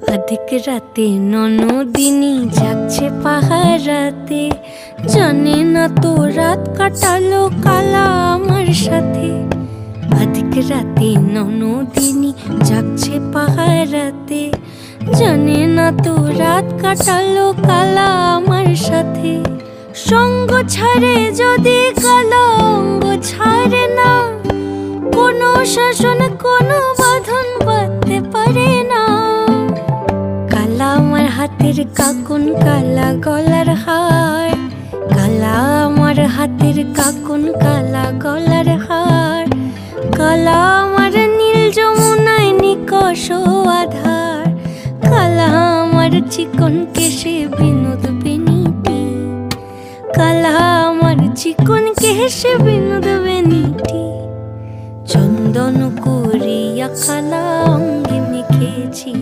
अधिक राते ননদিনী জাগছে পাহারাতে, জানে না তো রাত কাটালো কালা আমার সাথে। अधिक রাতে ননদিনী জাগছে পাহারাতে, জানে না তো রাত কাটালো কালা আমার সাথে। সঙ্গ ছাড়ে যদি কালা অঙ্গ ছাড়ে না, কোনো শাসন কোনো বাঁধন বাঁধতে পারে না। কালা আমার হাতের কাকুন কালা গলার হার, কালা আমার হাতের কাকুন কালা গলার হার। কালা আমার নীল যমুনায় নিকষ আধার, কালা আমার চিকন কেশে বিনোদ বেনিটি, কালা আমার চিকন কেশে বিনোদ বেনিটি। চন্দন করিয়া কালা অঙ্গে মেখেছি।